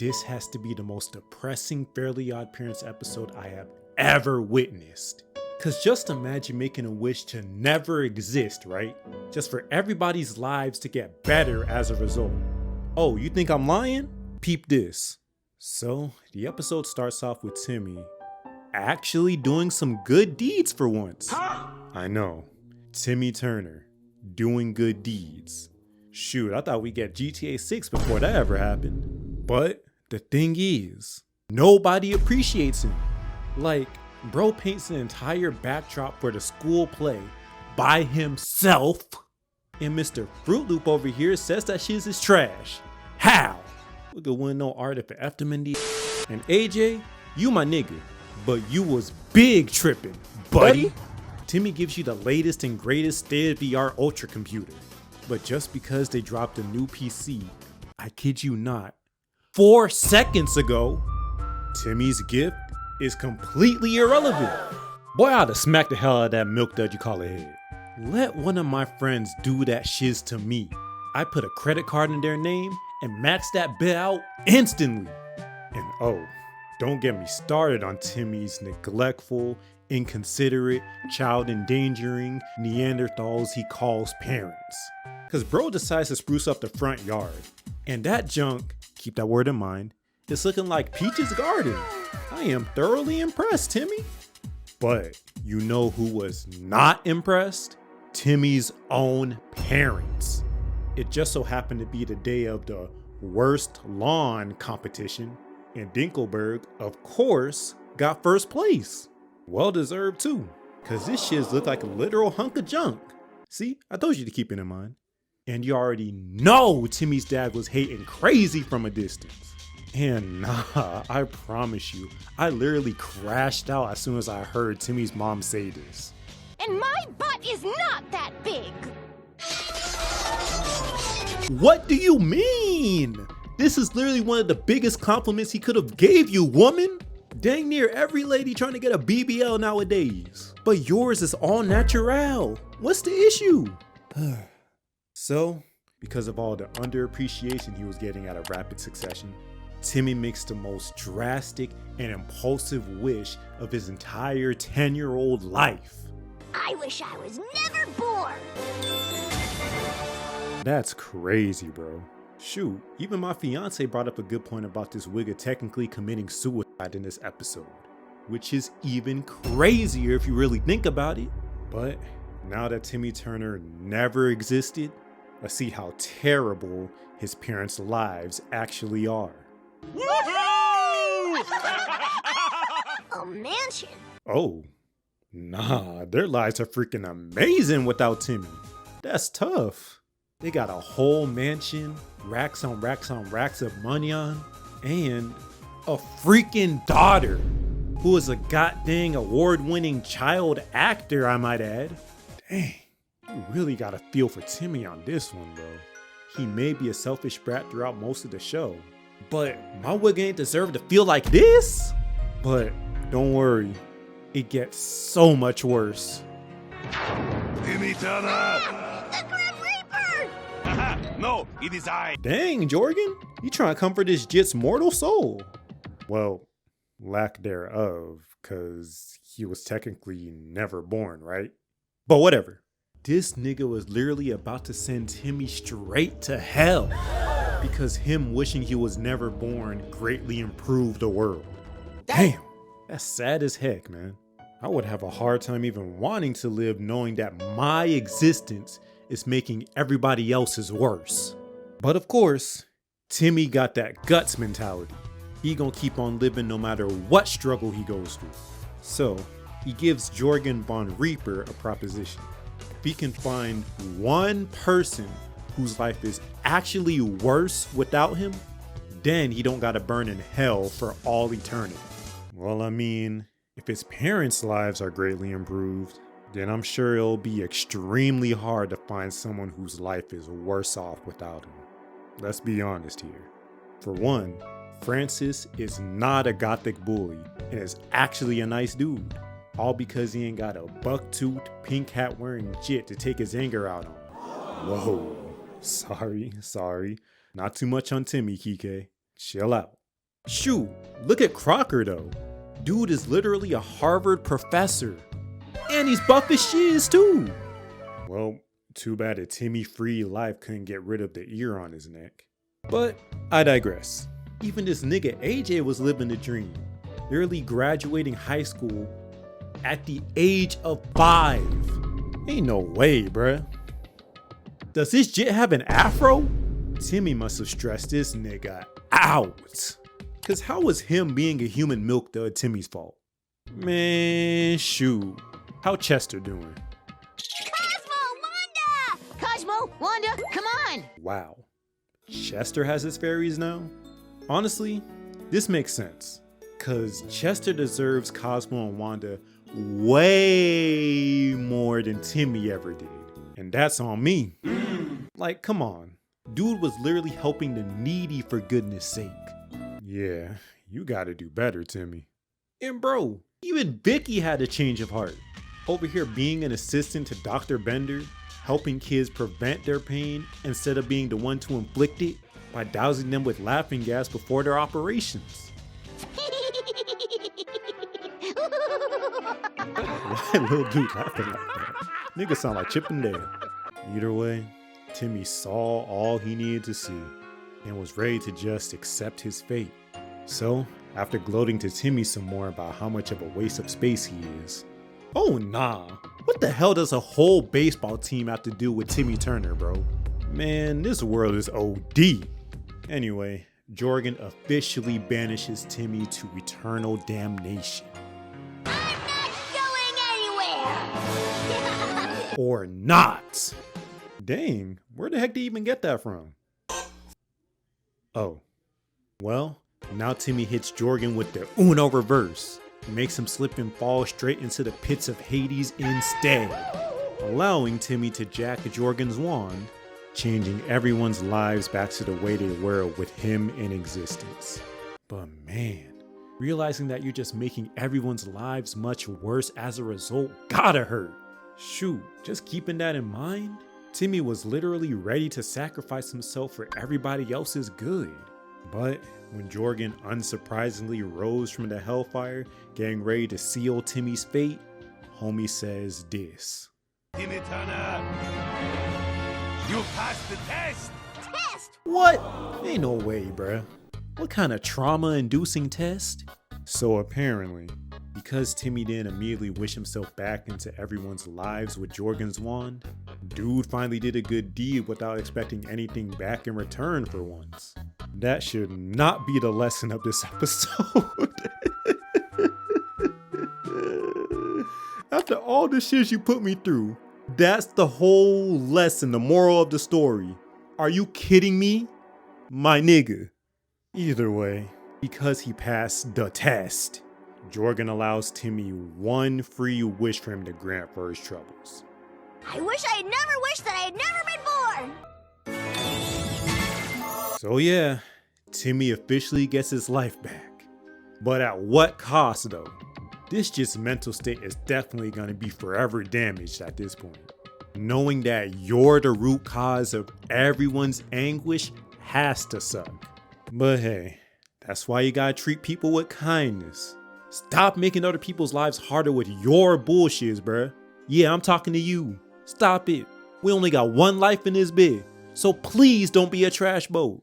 this has to be the most depressing Fairly Odd Parents episode I have ever witnessed. Cause just imagine making a wish to never exist, right? Just for everybody's lives to get better as a result. Oh, you think I'm lying? Peep this. So, the episode starts off with Timmy actually doing some good deeds for once. I know, Timmy Turner, doing good deeds. Shoot, I thought we'd get GTA 6 before that ever happened. But the thing is, nobody appreciates him. Like, bro paints an entire backdrop for the school play by himself, and Mr. Fruit Loop over here says that shit is trash. How? We could win no art if it effed him in the. And AJ, you my nigga, but you was big tripping, buddy. Timmy gives you the latest and greatest state-of-the-art ultra computer, but just because they dropped a new PC, I kid you not, 4 seconds ago, Timmy's gift is completely irrelevant. Boy, I'd have smacked the hell out of that milk dud you call a head. Let one of my friends do that shiz to me. I put a credit card in their name and max that bill out instantly. And oh, don't get me started on Timmy's neglectful, inconsiderate, child endangering Neanderthals he calls parents. Cause bro decides to spruce up the front yard. And that junk, keep that word in mind, is looking like Peach's garden. I am thoroughly impressed, Timmy. But you know who was not impressed? Timmy's own parents. It just so happened to be the day of the worst lawn competition, and Dinkelberg, of course, got first place. Well deserved too, cause this shit looked like a literal hunk of junk. See, I told you to keep it in mind. And you already know Timmy's dad was hating crazy from a distance. And nah, I promise you, I literally crashed out as soon as I heard Timmy's mom say this. And my butt is not that big. What do you mean? This is literally one of the biggest compliments he could have gave you, woman. Dang near every lady trying to get a BBL nowadays. But yours is all natural. What's the issue? So, because of all the underappreciation he was getting out of rapid succession, Timmy makes the most drastic and impulsive wish of his entire 10-year-old life. I wish I was never born. That's crazy, bro. Shoot, even my fiance brought up a good point about this wigger technically committing suicide in this episode, which is even crazier if you really think about it. But now that Timmy Turner never existed, let's see how terrible his parents' lives actually are. A mansion. Oh, nah, their lives are freaking amazing without Timmy. That's tough. They got a whole mansion, racks on racks on racks of money on, and a freaking daughter who is a goddamn award-winning child actor, I might add. Dang, you really got a feel for Timmy on this one, bro. He may be a selfish brat throughout most of the show, but my wig ain't deserve to feel like this. But don't worry, it gets so much worse. Timmy Turner! The Grim Reaper! No, it is I. Dang, Jorgen, you trying to comfort this jit's mortal soul? Well, lack thereof, cause he was technically never born, right? But whatever. This nigga was literally about to send Timmy straight to hell because him wishing he was never born greatly improved the world. Damn, that's sad as heck, man. I would have a hard time even wanting to live knowing that my existence is making everybody else's worse. But of course, Timmy got that guts mentality. He gonna keep on living no matter what struggle he goes through. So, he gives Jorgen von Reaper a proposition. If he can find one person whose life is actually worse without him, then he don't gotta burn in hell for all eternity. Well, I mean, if his parents' lives are greatly improved, then I'm sure it'll be extremely hard to find someone whose life is worse off without him. Let's be honest here. For one, Francis is not a gothic bully and is actually a nice dude. All because he ain't got a buck-toothed, pink hat wearing jit to take his anger out on. Whoa, sorry. Not too much on Timmy, Kike. Chill out. Shoot, look at Crocker though. Dude is literally a Harvard professor. And he's buff as shiz too. Well, too bad that Timmy free life couldn't get rid of the ear on his neck. But I digress. Even this nigga AJ was living the dream. Nearly graduating high school at the age of 5. Ain't no way, bruh. Does this jit have an afro? Timmy must have stressed this nigga out. Cause how was him being a human milk dud Timmy's fault? Man, shoot. How Chester doing? Cosmo, Wanda, come on! Wow. Chester has his fairies now? Honestly, this makes sense. Cause Chester deserves Cosmo and Wanda way more than Timmy ever did. And that's on me. Like, come on. Dude was literally helping the needy for goodness sake. Yeah, you gotta do better, Timmy. And bro, even Vicky had a change of heart. Over here being an assistant to Dr. Bender, helping kids prevent their pain instead of being the one to inflict it by dousing them with laughing gas before their operations. Why little dude laughing like that? Nigga sound like Chip and Dale. Either way, Timmy saw all he needed to see and was ready to just accept his fate. So, after gloating to Timmy some more about how much of a waste of space he is. Oh nah, what the hell does a whole baseball team have to do with Timmy Turner, bro? Man, this world is OD. Anyway, Jorgen officially banishes Timmy to eternal damnation. I'm not going anywhere! Or not. Dang, where the heck did he even get that from? Oh, well, now Timmy hits Jorgen with the Uno reverse, makes him slip and fall straight into the pits of Hades instead, allowing Timmy to jack Jorgen's wand, changing everyone's lives back to the way they were with him in existence. But man, realizing that you're just making everyone's lives much worse as a result gotta hurt. Shoot, just keeping that in mind, Timmy was literally ready to sacrifice himself for everybody else's good. But when Jorgen unsurprisingly rose from the hellfire, getting ready to seal Timmy's fate, homie says this. Timmy Turner, you passed the test! Test! What? Ain't no way, bruh. What kind of trauma-inducing test? So apparently, because Timmy didn't immediately wish himself back into everyone's lives with Jorgen's wand, dude finally did a good deed without expecting anything back in return for once. That should not be the lesson of this episode. After all the shit you put me through, that's the whole lesson, the moral of the story. Are you kidding me? My nigga. Either way, because he passed the test, Jorgen allows Timmy one free wish for him to grant for his troubles. I wish I had never wished that I had never been born! So yeah, Timmy officially gets his life back. But at what cost though? This just mental state is definitely gonna be forever damaged at this point. Knowing that you're the root cause of everyone's anguish has to suck. But hey, that's why you gotta treat people with kindness. Stop making other people's lives harder with your bullshits, bruh. Yeah, I'm talking to you. Stop it. We only got one life in this bed, so please don't be a trash boat.